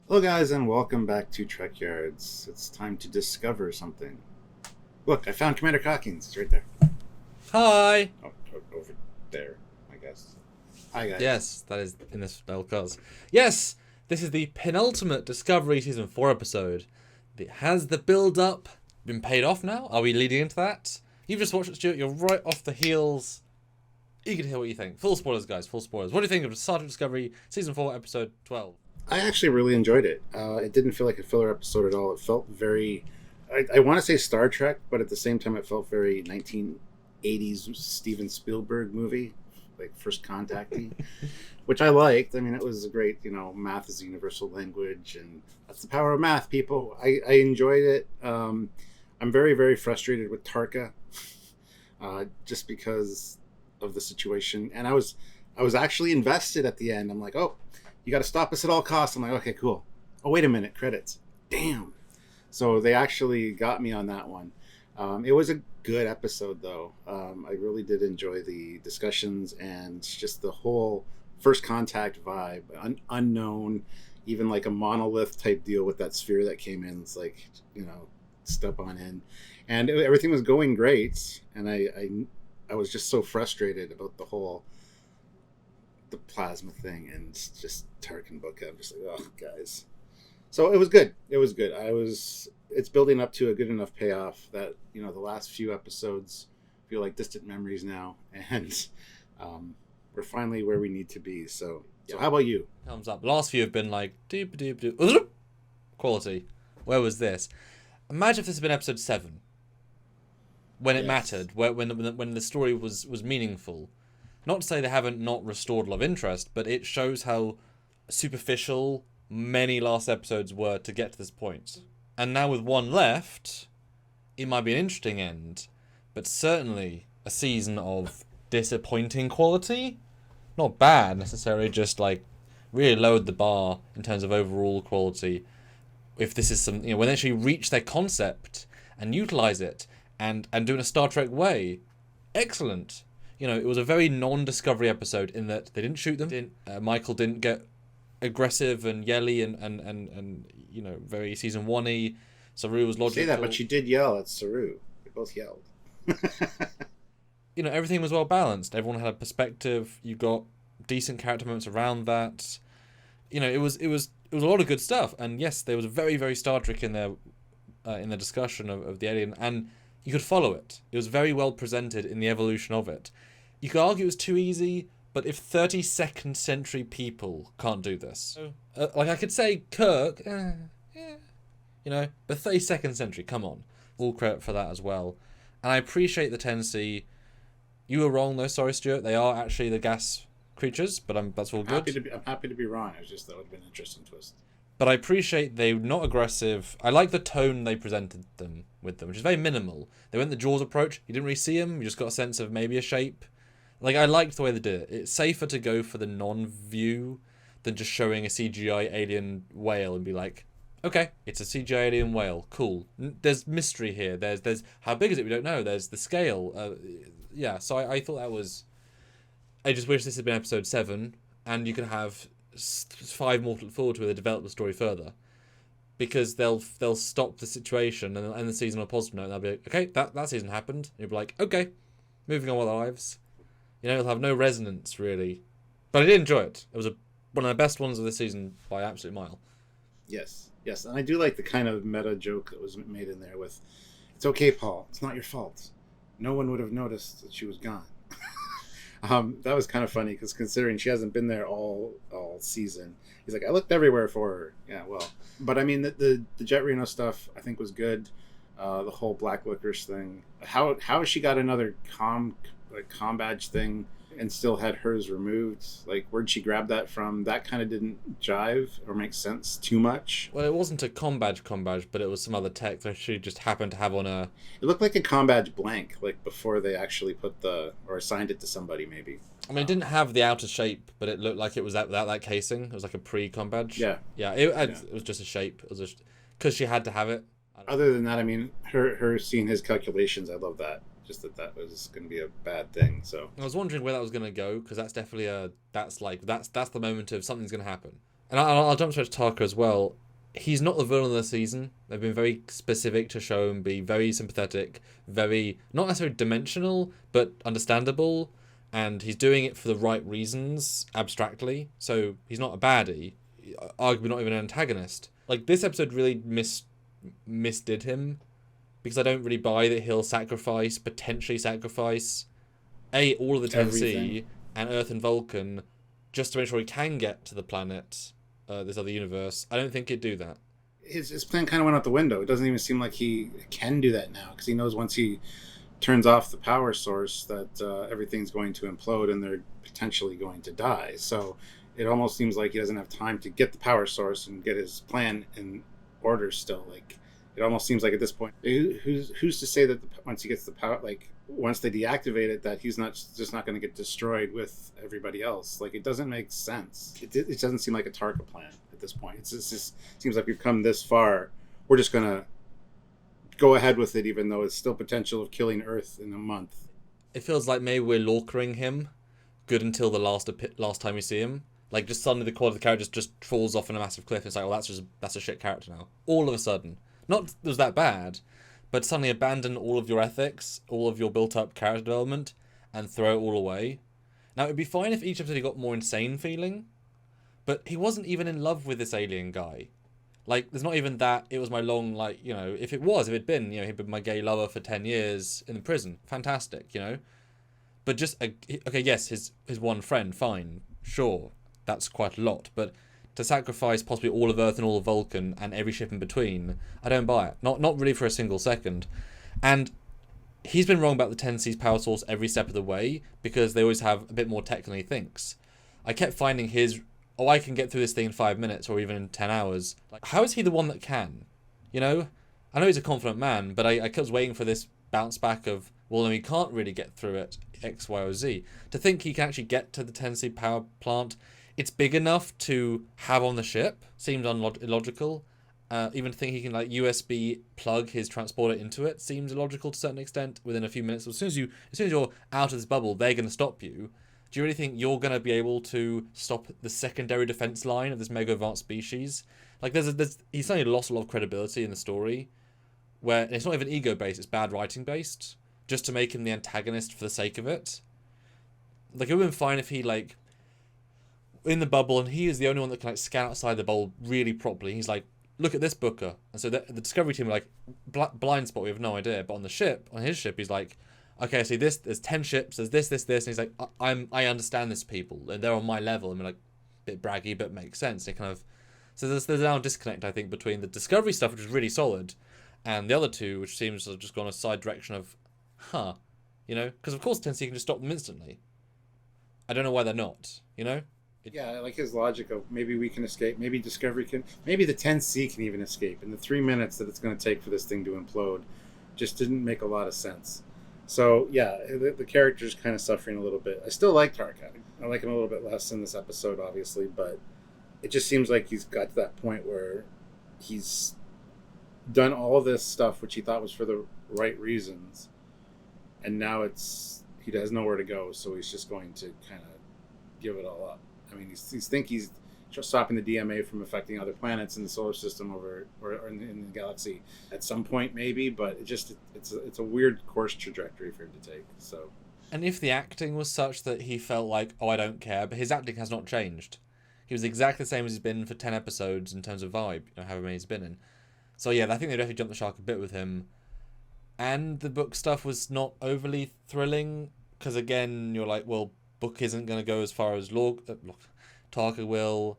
Hello, guys, and welcome back to Trekyards. It's time to discover something. Look, I found Commander Cockings. It's right there. Hi. Over there, I guess. Hi, guys. Yes, that is in this cause. Yes, this is the penultimate Discovery Season 4 episode. Has the build-up been paid off now? Are we leading into that? You've just watched it, Stuart. You're right off the heels. Eager to hear what you think. Full spoilers, guys. Full spoilers. What do you think of Star Trek Discovery Season 4, Episode 12? I actually really enjoyed it. It didn't feel like a filler episode at all. It felt very. I want to say Star Trek, but at the same time, it felt very 1980s Steven Spielberg movie, like First Contacty, which I liked. I mean, it was a great, math is a universal language, and that's the power of math, people. I enjoyed it. I'm very, very frustrated with Tarka, just because of the situation, and I was actually invested at the end. I'm like, oh, you got to stop us at all costs. I'm like, okay, cool. Oh, wait a minute, credits. Damn. So they actually got me on that one. It was a good episode, though. I really did enjoy the discussions and just the whole first contact vibe, unknown, even like a monolith type deal with that sphere that came in. It's like, step on in, and everything was going great. And I was just so frustrated about the plasma thing and just Tark and Book. I'm just like, oh, guys. So it was good. It was good. It's building up to a good enough payoff that the last few episodes feel like distant memories now, and we're finally where we need to be. So how about you? Thumbs up. The last few have been like, doop doop doop. Quality. Where was this? Imagine if this had been Episode 7. When it Yes. mattered, when the story was meaningful. Not to say they haven't not restored love interest, but it shows how superficial many last episodes were to get to this point. And now with one left, it might be an interesting end, but certainly a season of disappointing quality. Not bad necessarily, just like really lowered the bar in terms of overall quality. If this is some, when they actually reach their concept and utilize it and do it in a Star Trek way, excellent. It was a very non-Discovery episode in that they didn't shoot them. Michael didn't get aggressive and yelly and very season one-y. Saru was logical. Say that, but she did yell at Saru. They both yelled. Everything was well balanced. Everyone had a perspective. You got decent character moments around that. It was a lot of good stuff. And yes, there was very, very Star Trek in the discussion of the alien, and you could follow it. It was very well presented in the evolution of it. You could argue it was too easy, but if 32nd century people can't do this, like I could say Kirk, but 32nd century, come on, all credit for that as well. And I appreciate the tendency. You were wrong though, sorry Stuart. They are actually the gas creatures, but that's all good. I'm happy to be wrong. It was just that would have been an interesting twist. But I appreciate they're not aggressive. I like the tone they presented them with them, which is very minimal. They went the Jaws approach. You didn't really see them. You just got a sense of maybe a shape. Like, I liked the way they did it. It's safer to go for the non-view than just showing a CGI alien whale and be like, okay, it's a CGI alien whale. Cool. There's mystery here. There's how big is it? We don't know. There's the scale. So I thought that was... I just wish this had been Episode 7 and you could have 5 more to look forward to where they develop the story further, because they'll stop the situation and end the season on a positive note, and they'll be like, okay, that season happened, and you'll be like, okay, moving on with our lives. It'll have no resonance really, but I did enjoy it. It was one of the best ones of the season by an absolute mile. Yes, and I do like the kind of meta joke that was made in there with, "It's okay, Paul. It's not your fault. No one would have noticed that she was gone." That was kind of funny because considering she hasn't been there all season, he's like, "I looked everywhere for her." Yeah, well, but I mean the Jet Reno stuff I think was good. The whole black licorice thing. How she got another com badge thing and still had hers removed? Like, where'd she grab that from? That kind of didn't jive or make sense too much. Well, it wasn't a com badge, but it was some other tech that she just happened to have on her. It looked like a com badge blank, like before they actually put or assigned it to somebody, maybe. I mean, it didn't have the outer shape, but it looked like it was without that casing. It was like a pre-com badge. Yeah. It was just a shape. It was just because she had to have it. Other than that, I mean, her seeing his calculations, I love that. Just that was going to be a bad thing. So I was wondering where that was going to go, because that's definitely that's the moment of something's going to happen. And I'll jump straight to Tarka as well. He's not the villain of the season. They've been very specific to show him be very sympathetic, very not necessarily dimensional, but understandable, and he's doing it for the right reasons abstractly. So he's not a baddie, arguably not even an antagonist. Like this episode really misdid him because I don't really buy that he'll potentially sacrifice, all of the 10C and Earth and Vulcan just to make sure he can get to the planet. This other universe. I don't think he'd do that. His plan kind of went out the window. It doesn't even seem like he can do that now because he knows once he turns off the power source that everything's going to implode and they're potentially going to die. So it almost seems like he doesn't have time to get the power source and get his plan in order still. Like it almost seems like at this point, who's to say that once he gets the power, like once they deactivate it, that he's not going to get destroyed with everybody else. Like it doesn't make sense. It doesn't seem like a Tarka plan at this point. It just seems like we've come this far. We're just going to go ahead with it, even though it's still potential of killing Earth in a month. It feels like maybe we're lorkering him good until the last time we see him. Like just suddenly the quality of the character just falls off in a massive cliff. It's like, well, that's a shit character now. All of a sudden. Not that it was that bad, but suddenly abandon all of your ethics, all of your built-up character development, and throw it all away. Now, it'd be fine if each episode he got more insane feeling, but he wasn't even in love with this alien guy. Like, there's not even that, it was my long, like, you know, if it'd been, you know, he'd been my gay lover for 10 years in the prison. Fantastic, you know? But just, okay, yes, his one friend, fine, sure, that's quite a lot, but to sacrifice possibly all of Earth and all of Vulcan and every ship in between, I don't buy it. Not really for a single second. And he's been wrong about the 10C's power source every step of the way because they always have a bit more tech than he thinks. I kept finding I can get through this thing in 5 minutes or even in 10 hours. Like, how is he the one that can? You know? I know he's a confident man, but I kept waiting for this bounce back of, well, no, he can't really get through it, X, Y, or Z. To think he can actually get to the 10C power plant, it's big enough to have on the ship, seems illogical. Even to think he can like USB plug his transporter into it seems illogical to a certain extent within a few minutes. As soon as you're out of this bubble, they're going to stop you. Do you really think you're going to be able to stop the secondary defense line of this mega advanced species? Like he's suddenly lost a lot of credibility in the story, where it's not even ego based, it's bad writing based, just to make him the antagonist for the sake of it. Like it would have been fine if he like in the bubble and he is the only one that can like scan outside the bubble really properly. He's like, look at this, Booker. And so the Discovery team are like, blind spot, we have no idea. But on his ship, he's like, okay, I see this, there's 10 ships, there's this. And he's like, I understand this people. And they're on my level. And we're like, a bit braggy, but makes sense. It kind of, so there's now a disconnect, I think, between the Discovery stuff, which is really solid, and the other two, which seems to have just gone a side direction of, you know? Because of course 10C can just stop them instantly. I don't know why they're not, you know? Yeah, I like his logic of maybe we can escape, maybe Discovery can, maybe the 10C can even escape. And the 3 minutes that it's going to take for this thing to implode just didn't make a lot of sense. So, yeah, the character's kind of suffering a little bit. I still like Tarq. I like him a little bit less in this episode, obviously, but it just seems like he's got to that point where he's done all of this stuff, which he thought was for the right reasons, and now he has nowhere to go, so he's just going to kind of give it all up. I mean, he's stopping the DMA from affecting other planets in the solar system or in the galaxy at some point, maybe. But it's a weird course trajectory for him to take. So, and if the acting was such that he felt like, oh, I don't care, but his acting has not changed. He was exactly the same as he's been for 10 episodes in terms of vibe, you know, however many he's been in. So yeah, I think they definitely jumped the shark a bit with him. And the book stuff was not overly thrilling because again, you're like, well, book isn't going to go as far as Tarka will.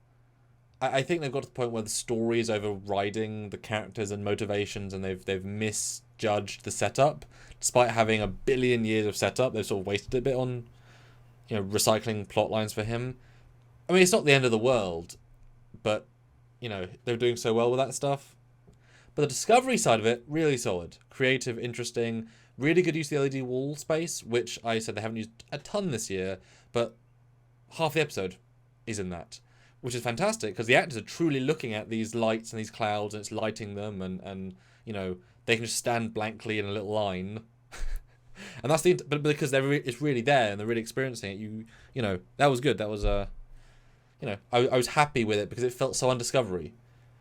I think they've got to the point where the story is overriding the characters and motivations, and they've misjudged the setup. Despite having a billion years of setup, they've sort of wasted a bit on, you know, recycling plot lines for him. I mean, it's not the end of the world, but you know they're doing so well with that stuff. But the Discovery side of it, really solid, creative, interesting. Really good use of the LED wall space, which I said they haven't used a ton this year, but half the episode is in that, which is fantastic because the actors are truly looking at these lights and these clouds and it's lighting them and you know, they can just stand blankly in a little line. And that's but because it's really there and they're really experiencing it, you know, that was good. That was I was happy with it because it felt so undiscovery,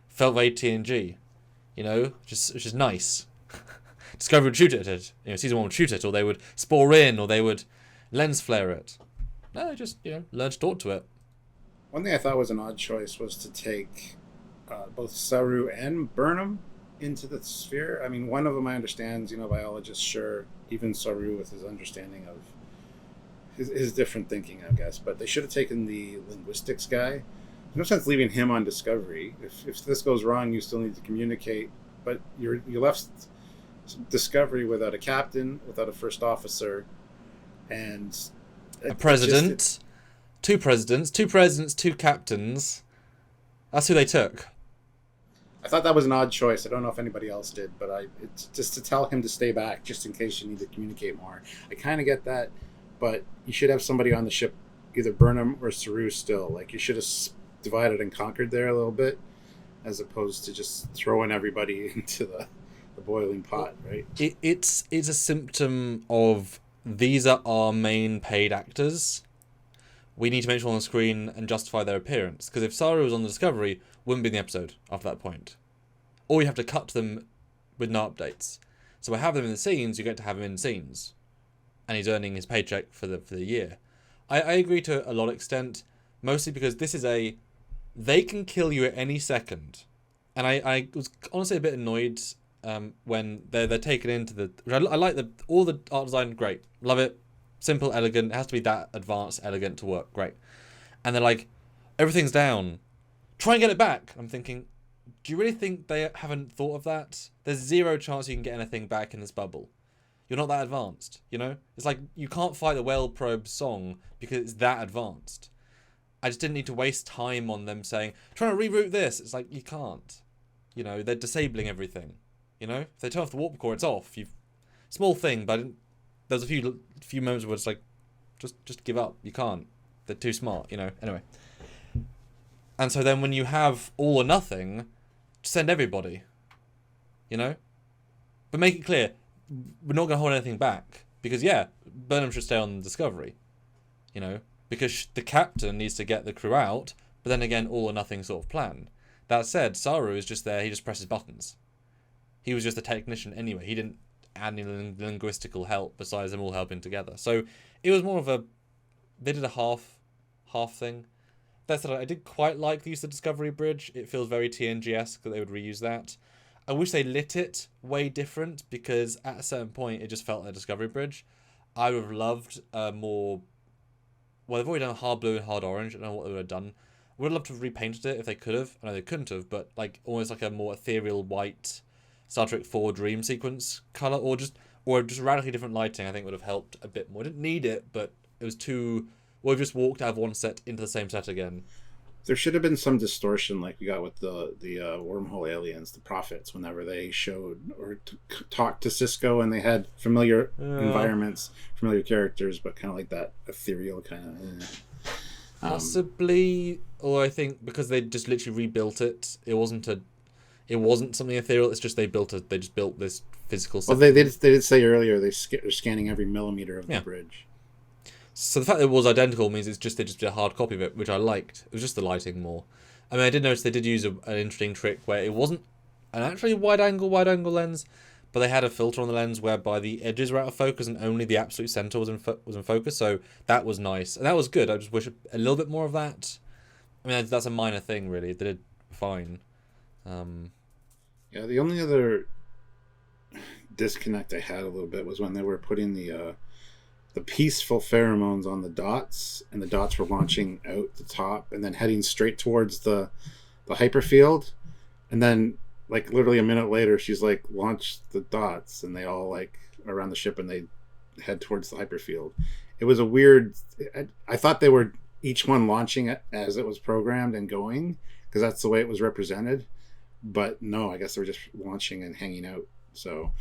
felt very TNG, which is nice. Discovery would shoot at it. Season 1 would shoot it, or they would spore in, or they would lens flare it. No, just learn to talk to it. One thing I thought was an odd choice was to take both Saru and Burnham into the sphere. I mean, one of them I understand, biologist, sure, even Saru with his understanding of his different thinking, I guess. But they should have taken the linguistics guy. There's no sense leaving him on Discovery. If this goes wrong, you still need to communicate. But you left Discovery without a captain, without a first officer, and a president, two presidents, two captains. That's who they took. I thought that was an odd choice. I don't know if anybody else did, but it's just to tell him to stay back just in case you need to communicate more. I kind of get that, but you should have somebody on the ship, either Burnham or Saru still. Like, you should have divided and conquered there a little bit, as opposed to just throwing everybody into the boiling pot, right? It's a symptom of these are our main paid actors. We need to make sure on the screen and justify their appearance. Because if Saru was on the Discovery, wouldn't be in the episode after that point. Or you have to cut them with no updates. So by having them in the scenes, you get to have him in scenes. And he's earning his paycheck for the year. I agree to a lot of extent, mostly because this is they can kill you at any second. And I was honestly a bit annoyed when they're taken into the... I like all the art design, great. Love it. Simple, elegant. It has to be that advanced, elegant to work. Great. And they're like, everything's down. Try and get it back. I'm thinking, do you really think they haven't thought of that? There's zero chance you can get anything back in this bubble. You're not that advanced, It's like you can't fight the Whale Probe song because it's that advanced. I just didn't need to waste time on them saying, trying to reroute this. It's like, you can't. They're disabling everything. If they turn off the warp core, it's off. Small thing, but there's a few moments where it's like, just give up. You can't. They're too smart, Anyway. And so then when you have all or nothing, send everybody. But make it clear, we're not going to hold anything back. Because, Burnham should stay on Discovery. Because the captain needs to get the crew out, but then again, all or nothing sort of plan. That said, Saru is just there, he just presses buttons. He was just a technician anyway. He didn't add any linguistical help besides them all helping together. So it was more of they did a half thing. That said, I did quite like the use of the Discovery Bridge. It feels very TNG-esque that they would reuse that. I wish they lit it way different because at a certain point it just felt like a Discovery Bridge. I would have loved more... Well, they've already done hard blue and hard orange. I don't know what they would have done. I would have loved to have repainted it if they could have. I know they couldn't have, but almost like a more ethereal white Star Trek 4 dream sequence colour, or just radically different lighting. I think would have helped a bit more. I didn't need it, but it was too... We've just walked out of one set into the same set again. There should have been some distortion like we got with the wormhole aliens, the prophets, whenever they showed or talked to Cisco and they had familiar environments, familiar characters, but kind of like that ethereal kind of... Possibly, or I think because they just literally rebuilt it, it wasn't something ethereal. It's just they just built this physical set. Well, they did say earlier they're scanning every millimeter of the bridge. So the fact that it was identical means they just did a hard copy of it, which I liked. It was just the lighting more. I mean, I did notice they did use an interesting trick where it wasn't an actually wide angle lens, but they had a filter on the lens whereby the edges were out of focus and only the absolute center was in focus. So that was nice and that was good. I just wish a little bit more of that. I mean, that's a minor thing really. They did fine. The only other disconnect I had a little bit was when they were putting the peaceful pheromones on the dots, and the dots were launching out the top and then heading straight towards the hyperfield, and then literally a minute later she's launch the dots and they all around the ship and they head towards the hyperfield. It was a weird... I thought they were each one launching it as it was programmed and going, because that's the way it was represented, but no, I guess they were just launching and hanging out. So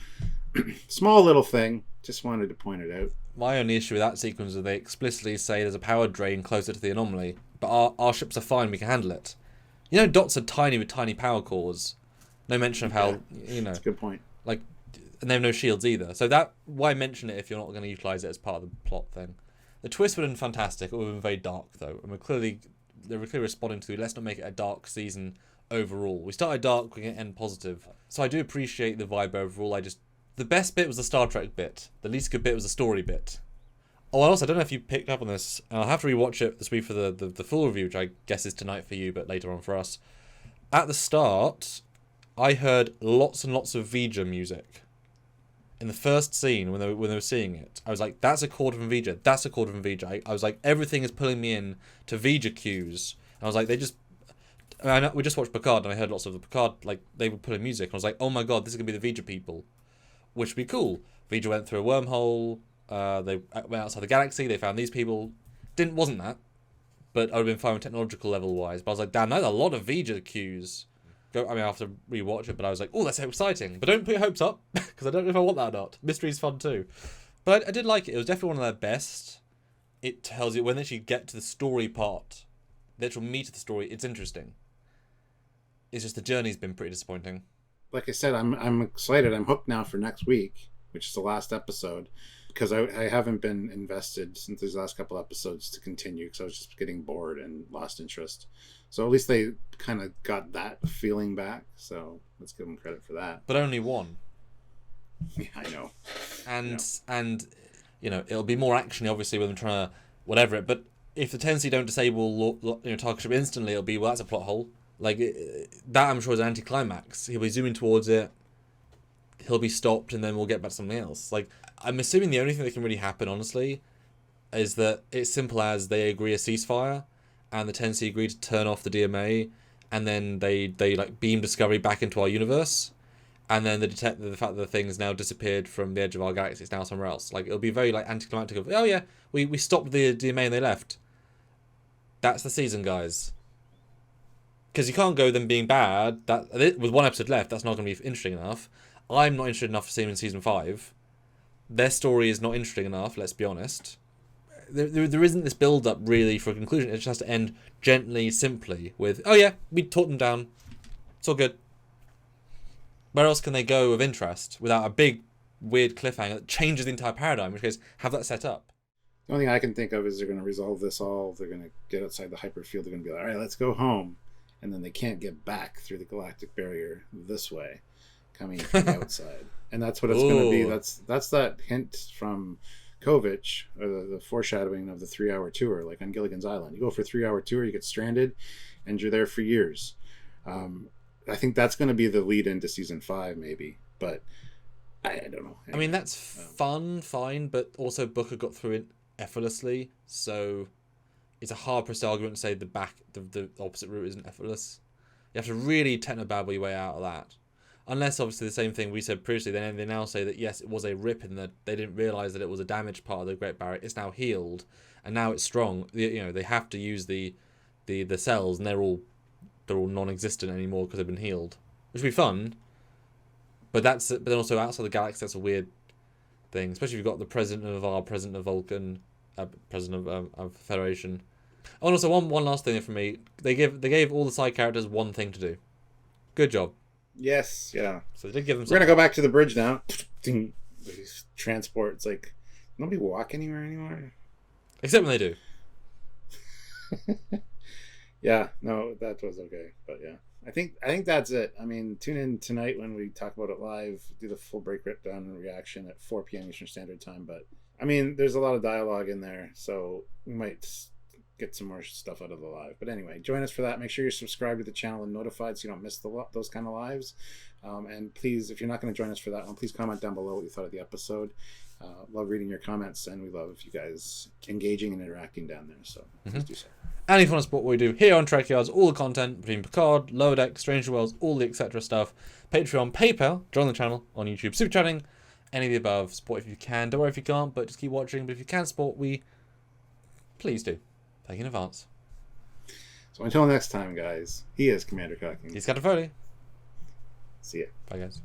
small little thing, just wanted to point it out. My only issue with that sequence is they explicitly say there's a power drain closer to the anomaly, but our ships are fine, we can handle it. Dots are tiny with tiny power cores. No mention of how, That's a good point. And they have no shields either. So why mention it if you're not going to utilise it as part of the plot thing? The twist would have been fantastic. It would have been very dark, though. And we're clearly they're clearly responding to. Let's not make it a dark season overall. We started dark, we're going to end positive. So I do appreciate the vibe overall. The best bit was the Star Trek bit. The least good bit was the story bit. Oh, also, I don't know if you picked up on this. I'll have to rewatch it this week for the full review, which I guess is tonight for you, but later on for us. At the start, I heard lots and lots of Vija music. In the first scene, when they were seeing it, I was like, that's a chord from Vija. That's a chord from Vija. I was like, everything is pulling me in to Vija cues. And I was like, we just watched Picard, and I heard lots of the Picard, like, they were pulling music. And I was like, oh my god, this is going to be the Vija people. Which would be cool. Vija went through a wormhole. They went outside the galaxy. They found these people. Wasn't that. But I would have been fine technological level-wise. But I was like, damn, that's a lot of Vija cues. I have to rewatch it, but I was like, oh, that's so exciting. But don't put your hopes up, because I don't know if I want that or not. Mystery's fun too. But I did like it. It was definitely one of their best. It tells you, when they actually get to the story part, the actual meat of the story, it's interesting. It's just the journey's been pretty disappointing. Like I said, I'm excited. I'm hooked now for next week, which is the last episode, because I haven't been invested since these last couple episodes to continue, because I was just getting bored and lost interest. So at least they kind of got that feeling back. So let's give them credit for that. But only one. Yeah, I know. And it'll be more actiony, obviously, when they're trying to whatever it. But if the Tennessee don't disable Tarq ship instantly, it'll be, well, that's a plot hole. Like that, I'm sure is an anticlimax. He'll be zooming towards it. He'll be stopped, and then we'll get back to something else. Like, I'm assuming the only thing that can really happen, honestly, is that it's simple as they agree a ceasefire, and the Tennessee agree to turn off the DMA, and then they like beam Discovery back into our universe, and then they detect the fact that the thing's now disappeared from the edge of our galaxy. It's now somewhere else. Like, it'll be very like anticlimactic of, oh yeah, we stopped the DMA and they left. That's the season, guys. Because you can't go them being bad. With one episode left, that's not going to be interesting enough. I'm not interested enough to see them in season 5. Their story is not interesting enough, let's be honest. There isn't this build-up, really, for a conclusion. It just has to end gently, simply, with, oh yeah, we taught them down. It's all good. Where else can they go of interest without a big, weird cliffhanger that changes the entire paradigm, in which case, have that set up? The only thing I can think of is they're going to resolve this all. They're going to get outside the hyperfield. They're going to be like, all right, let's go home. And then they can't get back through the galactic barrier this way, coming from the outside. And that's what it's going to be. That's that hint from Kovich, or the foreshadowing of the 3-hour tour, like on Gilligan's Island. You go for a 3-hour tour, you get stranded, and you're there for years. I think that's going to be the lead into season 5, maybe. But I don't know. I mean, that's fine, but also Booker got through it effortlessly, so it's a hard-pressed argument to say the opposite route isn't effortless. You have to really techno-babble your way out of that. Unless, obviously, the same thing we said previously, they now say that, yes, it was a rip in that they didn't realise that it was a damaged part of the Great Barrier. It's now healed, and now it's strong. They have to use the cells, and they're all non-existent anymore because they've been healed. Which would be fun, but then also outside the galaxy, that's a weird thing. Especially if you've got the president of Vulcan, president of Federation. Oh, and also one last thing from me. They gave all the side characters one thing to do. Good job. Yes, yeah. So they did give them. We're gonna go back to the bridge now. Transport. It's like nobody walk anywhere anymore. Except when they do. Yeah, no, that was okay. But yeah, I think that's it. I mean, tune in tonight when we talk about it live. Do the full breakdown and reaction at 4 p.m. Eastern Standard Time. But I mean, there's a lot of dialogue in there, so we might get some more stuff out of the live. But anyway, join us for that. Make sure you're subscribed to the channel and notified so you don't miss those kind of lives. And please, if you're not going to join us for that one, please comment down below what you thought of the episode. Love reading your comments, and we love you guys engaging and interacting down there. So please do so. And if you want to support what we do here on Trekyards, all the content between Picard, Lower Deck, Stranger Worlds, all the etc. stuff, Patreon, PayPal, join the channel on YouTube, super chatting, any of the above. Support if you can. Don't worry if you can't, but just keep watching. But if you can support, please do. Thank you in advance. So until next time, guys, he is Commander Cocking. He's got a Foley. See ya. Bye, guys.